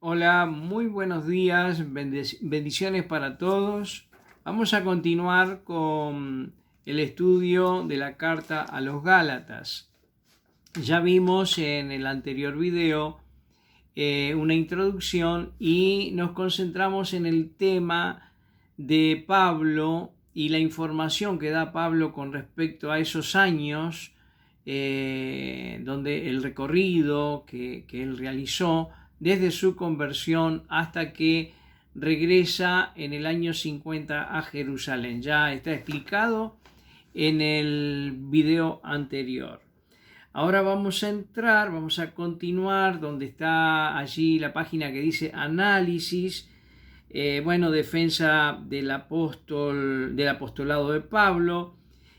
Hola, muy buenos días, bendiciones para todos. Vamos a continuar con el estudio de la carta a los Gálatas. Ya vimos en el anterior video una introducción y nos concentramos en el tema de Pablo y la información que da Pablo con respecto a esos años donde el recorrido que él realizó desde su conversión hasta que regresa en el año 50 a Jerusalén. Ya está explicado en el video anterior. Ahora vamos a continuar donde está allí la página que dice análisis, defensa del apostolado de Pablo,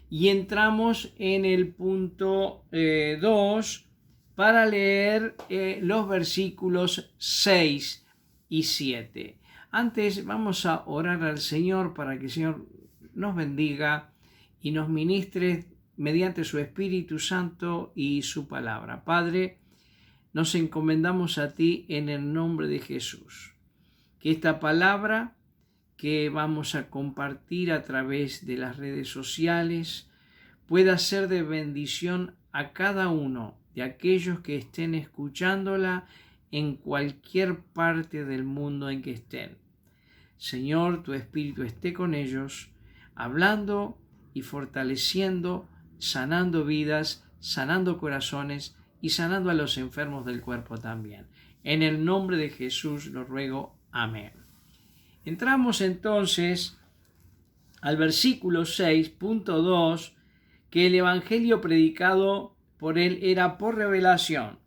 y entramos en el punto 2 para leer los versículos 6 y 7. Antes vamos a orar al Señor para que el Señor nos bendiga y nos ministre mediante su Espíritu Santo y su palabra. Padre, nos encomendamos a ti en el nombre de Jesús. Que esta palabra que vamos a compartir a través de las redes sociales pueda ser de bendición a cada uno de aquellos que estén escuchándola en cualquier parte del mundo en que estén. Señor, tu Espíritu esté con ellos, hablando y fortaleciendo, sanando vidas, sanando corazones y sanando a los enfermos del cuerpo también. En el nombre de Jesús lo ruego. Amén. Entramos entonces al versículo 6.2, que el evangelio predicado por él era por revelación.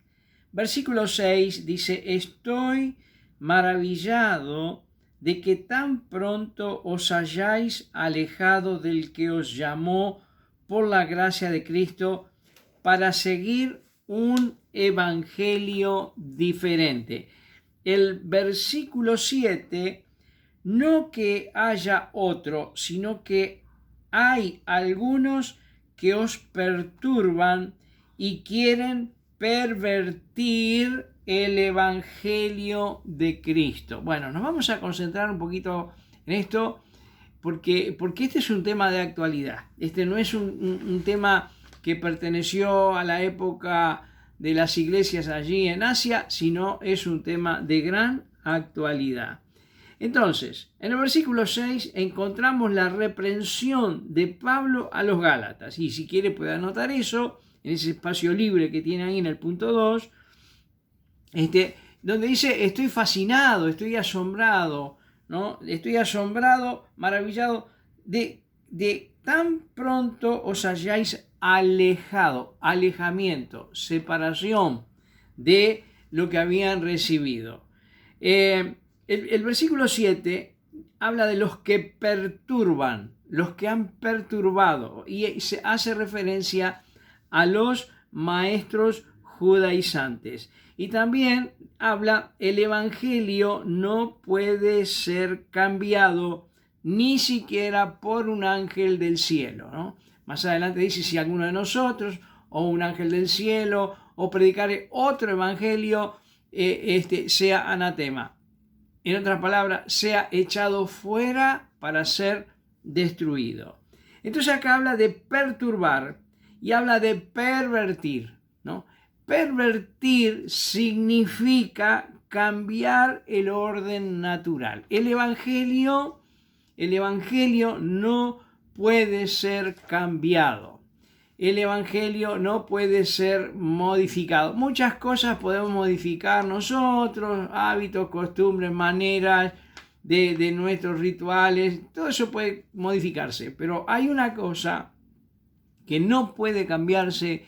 Versículo 6 dice: estoy maravillado de que tan pronto os hayáis alejado del que os llamó por la gracia de Cristo para seguir un evangelio diferente. El versículo 7, no que haya otro, sino que hay algunos que os perturban y quieren pervertir el evangelio de Cristo. Bueno, nos vamos a concentrar un poquito en esto porque este es un tema de actualidad. Este no es un tema que perteneció a la época de las iglesias allí en Asia, sino es un tema de gran actualidad. Entonces, en el versículo 6 encontramos la reprensión de Pablo a los Gálatas. Y si quiere puede anotar eso en ese espacio libre que tiene ahí en el punto 2, donde dice: estoy fascinado, estoy asombrado, ¿no? Estoy asombrado, maravillado de tan pronto os hayáis alejado, alejamiento, separación de lo que habían recibido. El versículo 7 habla de los que perturban, los que han perturbado, y se hace referencia a los maestros judaizantes. Y también habla: el evangelio no puede ser cambiado ni siquiera por un ángel del cielo, ¿no? Más adelante dice: si alguno de nosotros o un ángel del cielo o predicare otro evangelio, sea anatema. En otras palabras, sea echado fuera para ser destruido. Entonces acá habla de perturbar y habla de pervertir, ¿no? Pervertir significa cambiar el orden natural. El evangelio no puede ser cambiado. El evangelio no puede ser modificado. Muchas cosas podemos modificar nosotros, hábitos, costumbres, maneras de nuestros rituales, todo eso puede modificarse, pero hay una cosa que no puede cambiarse,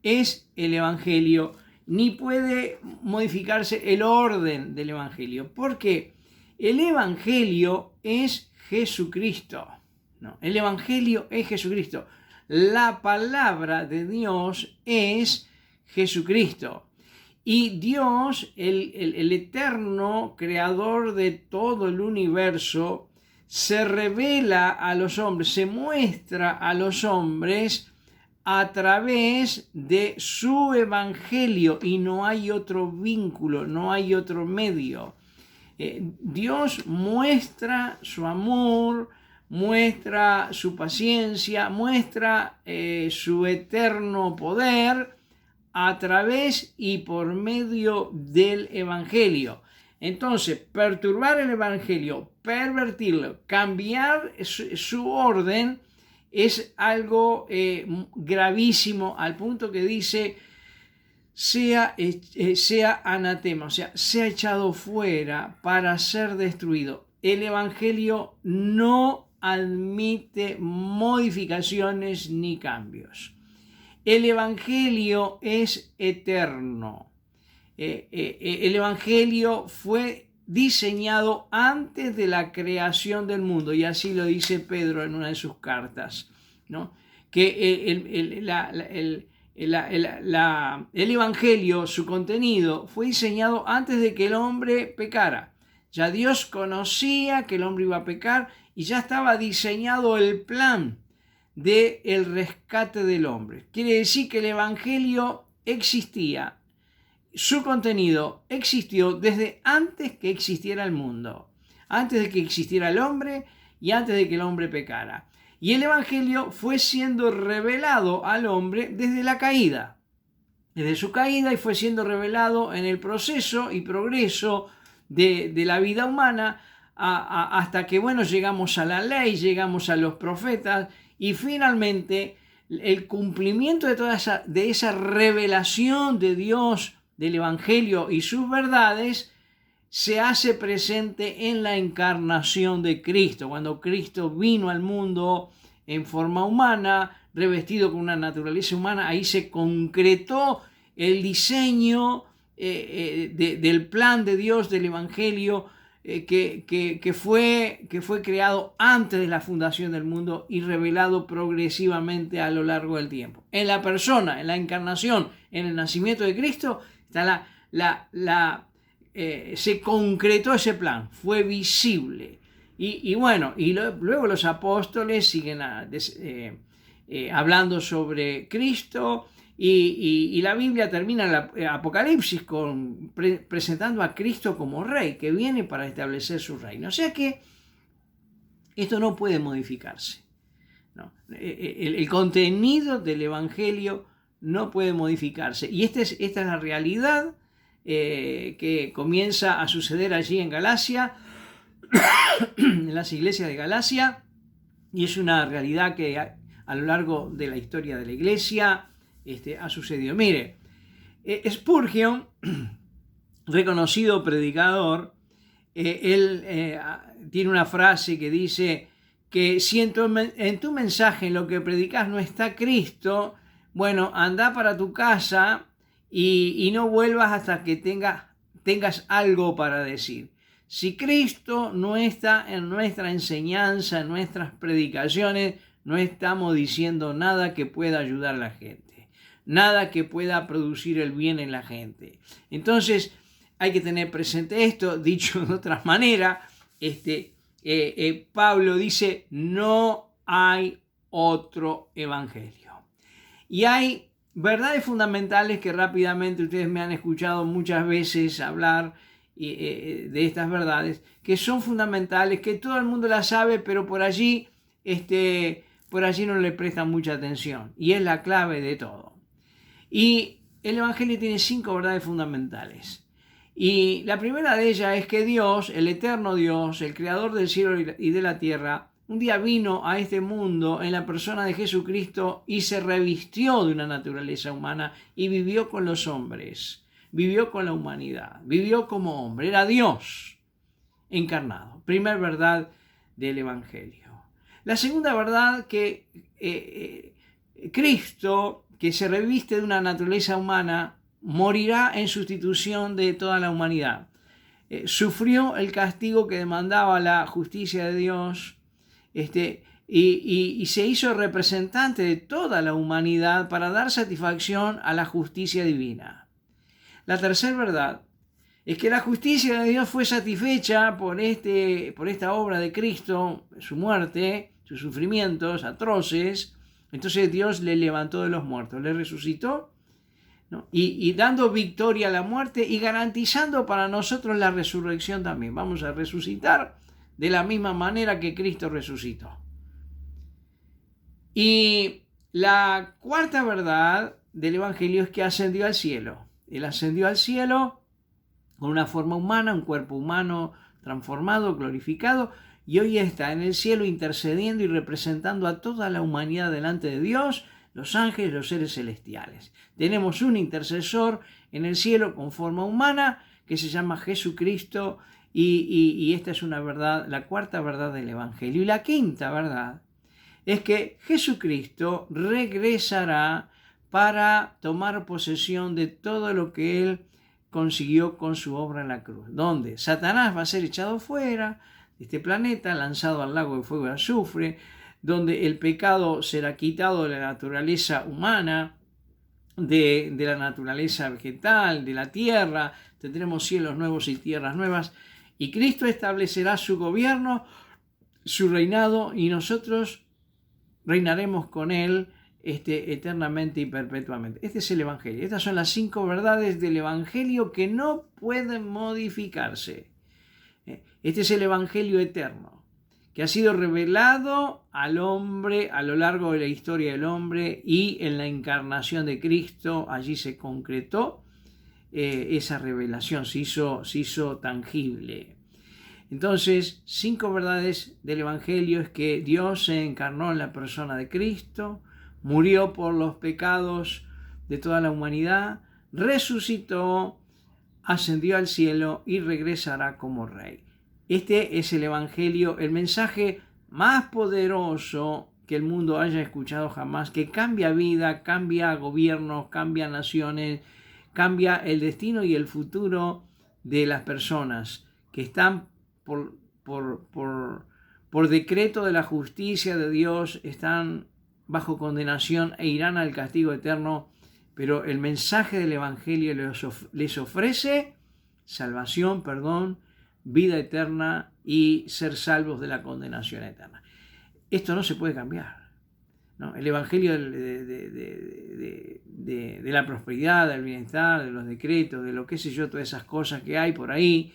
es el evangelio, ni puede modificarse el orden del evangelio, porque el evangelio es Jesucristo, ¿no? El evangelio es Jesucristo. La palabra de Dios es Jesucristo. Y Dios, el eterno creador de todo el universo, se revela a los hombres, se muestra a los hombres a través de su evangelio, y no hay otro vínculo, no hay otro medio. Dios muestra su amor, muestra su paciencia, muestra su eterno poder a través y por medio del evangelio. Entonces, perturbar el evangelio, pervertirlo, cambiar su orden, es algo gravísimo, al punto que dice sea anatema, o sea, sea echado fuera para ser destruido. El evangelio no admite modificaciones ni cambios. El evangelio es eterno. El evangelio fue diseñado antes de la creación del mundo, y así lo dice Pedro en una de sus cartas, ¿no? Que el evangelio, su contenido, fue diseñado antes de que el hombre pecara. Ya Dios conocía que el hombre iba a pecar y ya estaba diseñado el plan del rescate del hombre. Quiere decir que el evangelio existía, su contenido existió desde antes que existiera el mundo, antes de que existiera el hombre y antes de que el hombre pecara. Y el evangelio fue siendo revelado al hombre desde la caída, desde su caída, y fue siendo revelado en el proceso y progreso de la vida humana hasta que, bueno, llegamos a la ley, llegamos a los profetas, y finalmente el cumplimiento de esa revelación de Dios, del evangelio y sus verdades, se hace presente en la encarnación de Cristo, cuando Cristo vino al mundo en forma humana, revestido con una naturaleza humana. Ahí se concretó el diseño del plan de Dios, del evangelio, que fue creado antes de la fundación del mundo y revelado progresivamente a lo largo del tiempo. En la persona, en la encarnación, en el nacimiento de Cristo, está se concretó ese plan, fue visible. Y bueno, luego los apóstoles siguen hablando sobre Cristo, y la Biblia termina en el Apocalipsis presentando a Cristo como rey, que viene para establecer su reino. O sea que esto no puede modificarse, ¿no? El contenido del evangelio no puede modificarse, y esta es la realidad que comienza a suceder allí en Galacia, en las iglesias de Galacia, y es una realidad que a lo largo de la historia de la iglesia ha sucedido. Mire, Spurgeon, reconocido predicador, él tiene una frase que dice que si en tu mensaje, en lo que predicas, no está Cristo, bueno, anda para tu casa y no vuelvas hasta que tengas algo para decir. Si Cristo no está en nuestra enseñanza, en nuestras predicaciones, no estamos diciendo nada que pueda ayudar a la gente, nada que pueda producir el bien en la gente. Entonces hay que tener presente esto. Dicho de otra manera, Pablo dice: no hay otro evangelio. Y hay verdades fundamentales que rápidamente ustedes me han escuchado muchas veces hablar de estas verdades, que son fundamentales, que todo el mundo las sabe, pero por allí no le prestan mucha atención, y es la clave de todo. Y el evangelio tiene 5 verdades fundamentales. Y la primera de ellas es que Dios, el eterno Dios, el creador del cielo y de la tierra, un día vino a este mundo en la persona de Jesucristo y se revistió de una naturaleza humana y vivió con los hombres, vivió con la humanidad, vivió como hombre, era Dios encarnado. Primera verdad del evangelio. La segunda verdad, que Cristo, que se reviste de una naturaleza humana, morirá en sustitución de toda la humanidad. Sufrió el castigo que demandaba la justicia de Dios, y se hizo representante de toda la humanidad para dar satisfacción a la justicia divina. La tercera verdad es que la justicia de Dios fue satisfecha por esta obra de Cristo, su muerte, sus sufrimientos atroces, Entonces Dios le levantó de los muertos, le resucitó, ¿no? Y dando victoria a la muerte y garantizando para nosotros la resurrección también. Vamos a resucitar de la misma manera que Cristo resucitó. Y la cuarta verdad del Evangelio es que ascendió al cielo. Él ascendió al cielo con una forma humana, un cuerpo humano transformado, glorificado, y hoy está en el cielo intercediendo y representando a toda la humanidad delante de Dios, los ángeles, los seres celestiales. Tenemos un intercesor en el cielo con forma humana que se llama Jesucristo, y esta es una verdad, la cuarta verdad del Evangelio. Y la quinta verdad es que Jesucristo regresará para tomar posesión de todo lo que Él consiguió con su obra en la cruz, donde Satanás va a ser echado fuera de este planeta, lanzado al lago de fuego y azufre, donde el pecado será quitado de la naturaleza humana, de la naturaleza vegetal, de la tierra, tendremos cielos nuevos y tierras nuevas, y Cristo establecerá su gobierno, su reinado, y nosotros reinaremos con Él eternamente y perpetuamente. Este es el Evangelio. Estas son las 5 verdades del Evangelio que no pueden modificarse. Este es el Evangelio eterno, que ha sido revelado al hombre a lo largo de la historia del hombre, y en la encarnación de Cristo allí se concretó esa revelación, se hizo tangible. Entonces, 5 verdades del Evangelio es que Dios se encarnó en la persona de Cristo, murió por los pecados de toda la humanidad, resucitó, ascendió al cielo y regresará como Rey. Este es el Evangelio, el mensaje más poderoso que el mundo haya escuchado jamás, que cambia vida, cambia gobiernos, cambia naciones, cambia el destino y el futuro de las personas que están por decreto de la justicia de Dios, están bajo condenación e irán al castigo eterno, pero el mensaje del Evangelio les ofrece salvación, perdón, vida eterna y ser salvos de la condenación eterna. Esto no se puede cambiar, ¿no? El Evangelio de la prosperidad, del bienestar, de los decretos, de lo que sé yo, todas esas cosas que hay por ahí,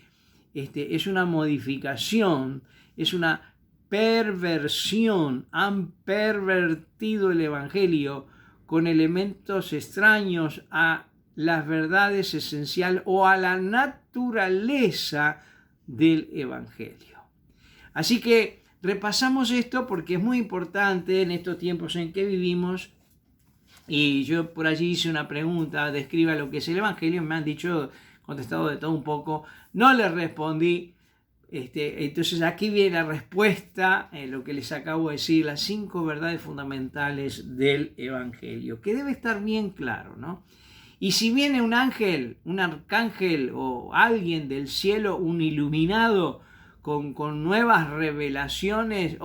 es una modificación, es una perversión. Han pervertido el Evangelio con elementos extraños a las verdades esenciales o a la naturaleza del Evangelio. Así que repasamos esto porque es muy importante en estos tiempos en que vivimos. Y yo por allí hice una pregunta, describa lo que es el Evangelio, me han dicho, contestado de todo un poco, no les respondí. Entonces aquí viene la respuesta, lo que les acabo de decir, las 5 verdades fundamentales del Evangelio, que debe estar bien claro, ¿no? Y si viene un ángel, un arcángel o alguien del cielo, un iluminado con nuevas revelaciones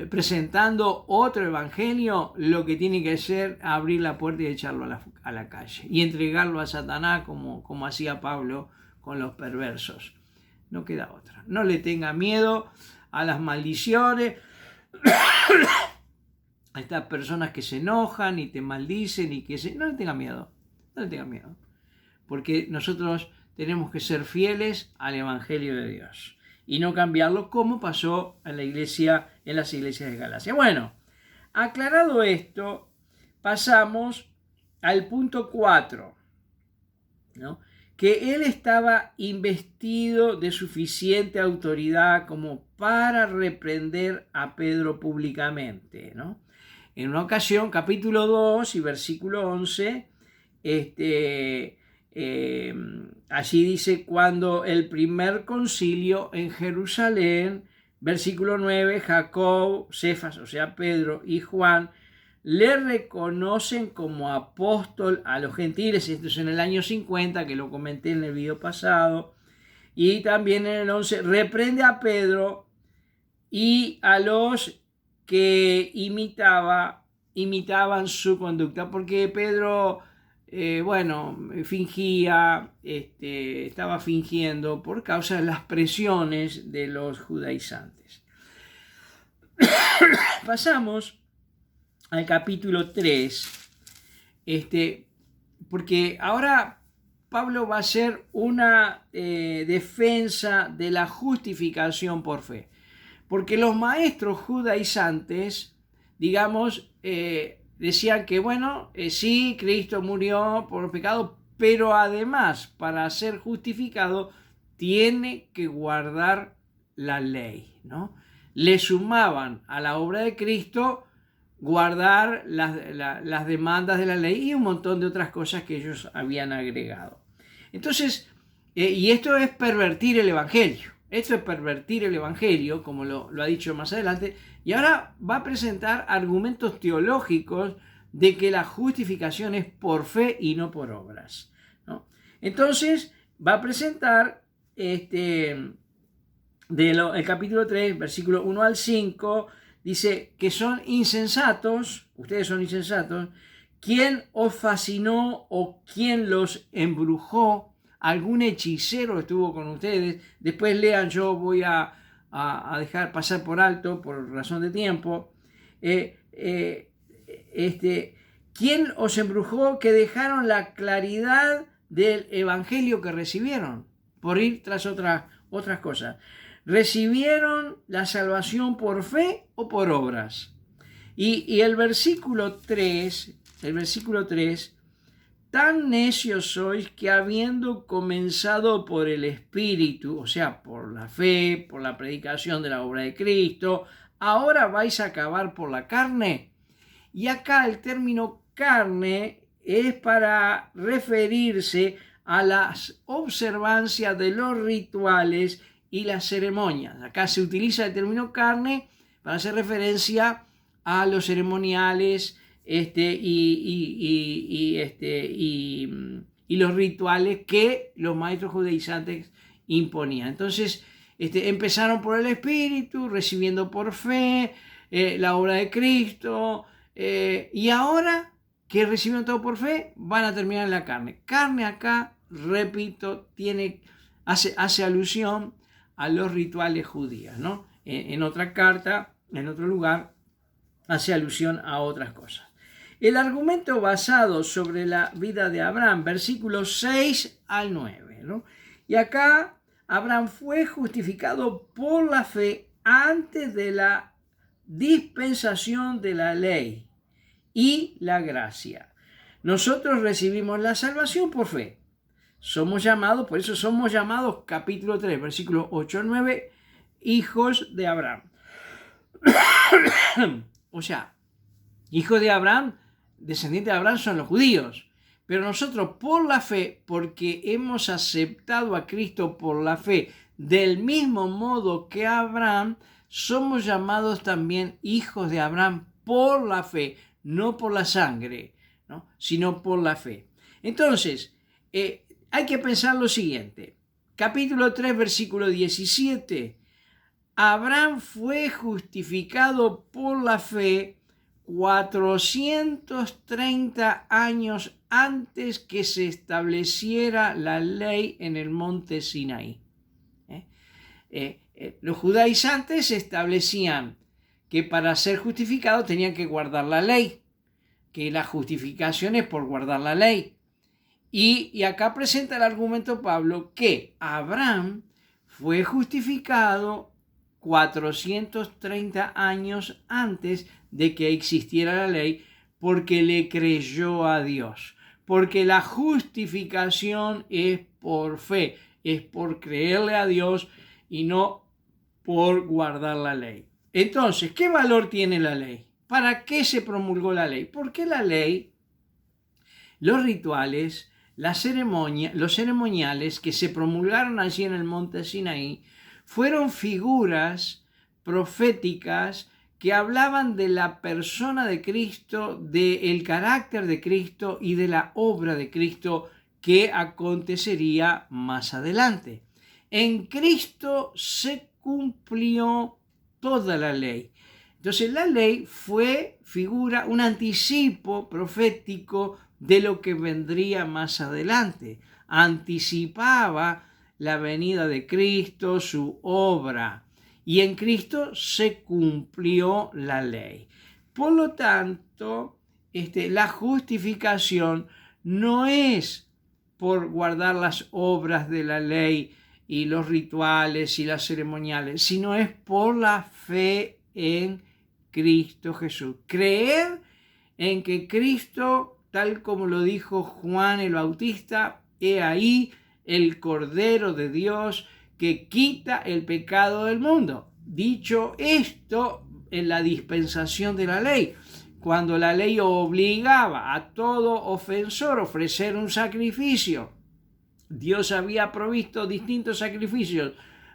presentando otro evangelio, lo que tiene que hacer es abrir la puerta y echarlo a la calle y entregarlo a Satanás como hacía Pablo con los perversos. No queda otra. No le tenga miedo a las maldiciones, a estas personas que se enojan y te maldicen y no le tenga miedo. No le tenga miedo. Porque nosotros tenemos que ser fieles al Evangelio de Dios y no cambiarlo como pasó en las iglesias de Galacia. Bueno, aclarado esto, pasamos al punto 4, ¿no? Que él estaba investido de suficiente autoridad como para reprender a Pedro públicamente, ¿no? En una ocasión, capítulo 2 y versículo 11, allí dice, cuando el primer concilio en Jerusalén, versículo 9, Jacob, Cefas, o sea Pedro y Juan, le reconocen como apóstol a los gentiles. Esto es en el año 50, que lo comenté en el video pasado, y también en el 11 reprende a Pedro y a los que imitaban su conducta, porque Pedro fingía, estaba fingiendo por causa de las presiones de los judaizantes. Pasamos al capítulo 3, porque ahora Pablo va a hacer una defensa de la justificación por fe. Porque los maestros judaizantes, digamos, decían que, bueno, sí, Cristo murió por los pecados, pero además, para ser justificado, tiene que guardar la ley, ¿no? Le sumaban a la obra de Cristo guardar las demandas de la ley y un montón de otras cosas que ellos habían agregado. Entonces, y esto es pervertir el Evangelio. Esto es pervertir el Evangelio, como lo ha dicho más adelante, y ahora va a presentar argumentos teológicos de que la justificación es por fe y no por obras, ¿no? Entonces, va a presentar el capítulo 3, versículo 1 al 5, dice que son insensatos, ustedes son insensatos, ¿quién os fascinó o quién los embrujó? Algún hechicero estuvo con ustedes. Después lean, yo voy a dejar pasar por alto por razón de tiempo. ¿Quién os embrujó que dejaron la claridad del evangelio que recibieron por ir tras otras cosas? ¿Recibieron la salvación por fe o por obras? Y el versículo 3, tan necios sois que habiendo comenzado por el Espíritu, o sea, por la fe, por la predicación de la obra de Cristo, ahora vais a acabar por la carne. Y acá el término carne es para referirse a las observancias de los rituales y las ceremonias. Acá se utiliza el término carne para hacer referencia a los ceremoniales y los rituales que los maestros judaizantes imponían. Entonces, empezaron por el Espíritu, recibiendo por fe la obra de Cristo, y ahora que recibieron todo por fe, van a terminar en la carne. Carne acá, repito, hace alusión a los rituales judíos, ¿no? En otra carta, en otro lugar, hace alusión a otras cosas. El argumento basado sobre la vida de Abraham, versículos 6 al 9, ¿no? Y acá Abraham fue justificado por la fe antes de la dispensación de la ley y la gracia. Nosotros recibimos la salvación por fe. Somos llamados, por eso somos llamados, capítulo 3, versículos 8 al 9, hijos de Abraham. O sea, hijos de Abraham, descendientes de Abraham son los judíos. Pero nosotros por la fe, porque hemos aceptado a Cristo por la fe, del mismo modo que Abraham, somos llamados también hijos de Abraham por la fe, no por la sangre, ¿no? Sino por la fe. Entonces, hay que pensar lo siguiente. Capítulo 3, versículo 17. Abraham fue justificado por la fe 430 años antes que se estableciera la ley en el monte Sinaí. Los judaizantes establecían que para ser justificados tenían que guardar la ley, que la justificación es por guardar la ley. Y acá presenta el argumento Pablo que Abraham fue justificado 430 años antes de que existiera la ley porque le creyó a Dios. Porque la justificación es por fe, es por creerle a Dios y no por guardar la ley. Entonces, ¿qué valor tiene la ley? ¿Para qué se promulgó la ley? Porque la ley, los rituales, los ceremoniales que se promulgaron allí en el monte Sinaí fueron figuras proféticas que hablaban de la persona de Cristo, del carácter de Cristo y de la obra de Cristo que acontecería más adelante. En Cristo se cumplió toda la ley. Entonces la ley fue figura, un anticipo profético de lo que vendría más adelante. Anticipaba la venida de Cristo, su obra. Y en Cristo se cumplió la ley. Por lo tanto, la justificación no es por guardar las obras de la ley y los rituales y las ceremoniales, sino es por la fe en Cristo Jesús. Creer en que Cristo, tal como lo dijo Juan el Bautista, he ahí el Cordero de Dios que quita el pecado del mundo. Dicho esto, en la dispensación de la ley, cuando la ley obligaba a todo ofensor a ofrecer un sacrificio, Dios había provisto distintos sacrificios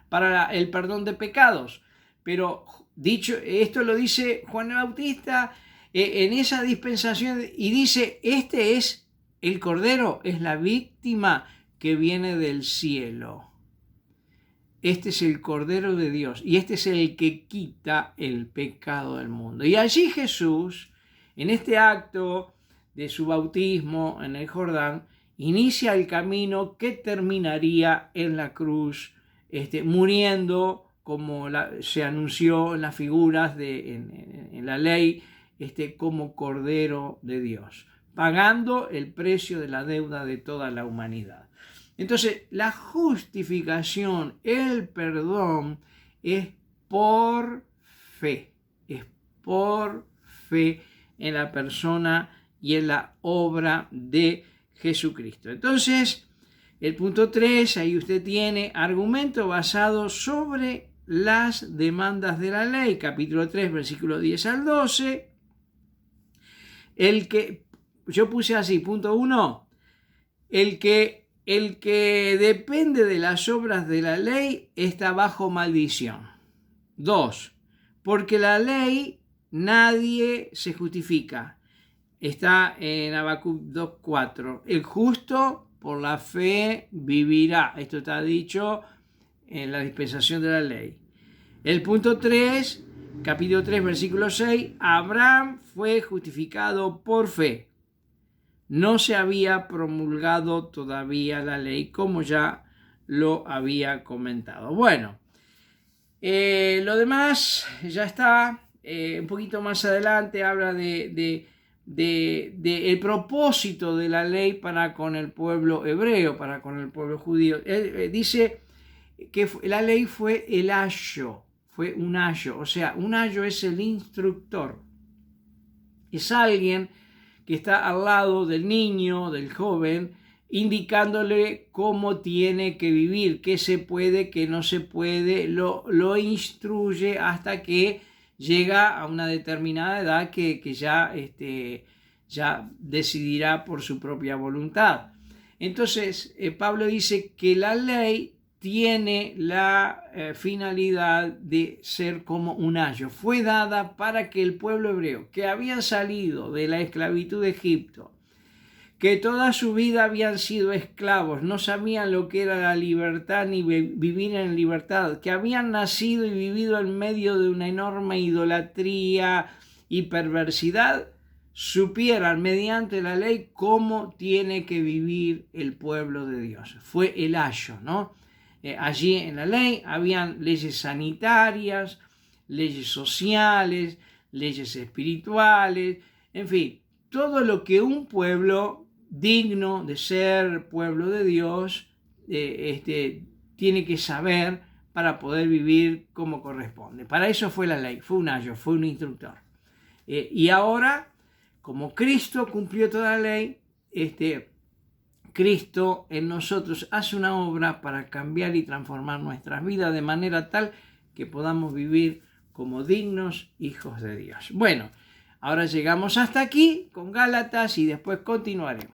para el perdón de pecados, pero dicho esto lo dice Juan el Bautista en esa dispensación y dice, este es el Cordero, es la víctima que viene del cielo. Este es el Cordero de Dios y este es el que quita el pecado del mundo. Y allí Jesús, en este acto de su bautismo en el Jordán, inicia el camino que terminaría en la cruz, muriendo como se anunció en las figuras en la ley, como Cordero de Dios, pagando el precio de la deuda de toda la humanidad. Entonces, la justificación, el perdón, es por fe en la persona y en la obra de Jesucristo. Entonces, el punto 3, ahí usted tiene argumento basado sobre las demandas de la ley, capítulo 3, versículo 10 al 12. Yo puse así, punto 1, el que depende de las obras de la ley está bajo maldición. 2, porque la ley nadie se justifica. Está en Habacuc 2:4. El justo por la fe vivirá. Esto está dicho en la dispensación de la ley. El punto 3, capítulo 3, versículo 6. Abraham fue justificado por fe. No se había promulgado todavía la ley, como ya lo había comentado. Bueno, lo demás ya está. Un poquito más adelante habla de el propósito de la ley para con el pueblo hebreo, para con el pueblo judío. Dice que la ley fue el ayo, fue un ayo, o sea, un ayo es el instructor, es alguien que está al lado del niño, del joven, indicándole cómo tiene que vivir, qué se puede, qué no se puede, lo instruye hasta que llega a una determinada edad que ya decidirá por su propia voluntad. Entonces, Pablo dice que la ley tiene la finalidad de ser como un ayo. Fue dada para que el pueblo hebreo, que había salido de la esclavitud de Egipto, que toda su vida habían sido esclavos, no sabían lo que era la libertad ni vivir en libertad, que habían nacido y vivido en medio de una enorme idolatría y perversidad, supieran mediante la ley cómo tiene que vivir el pueblo de Dios. Fue el ayo, ¿no? Allí en la ley habían leyes sanitarias, leyes sociales, leyes espirituales, en fin, todo lo que un pueblo digno de ser pueblo de Dios tiene que saber para poder vivir como corresponde. Para eso fue la ley, fue un ayo, fue un instructor. Y ahora, como Cristo cumplió toda la ley, Cristo en nosotros hace una obra para cambiar y transformar nuestras vidas de manera tal que podamos vivir como dignos hijos de Dios. Bueno, ahora llegamos hasta aquí con Gálatas y después continuaremos.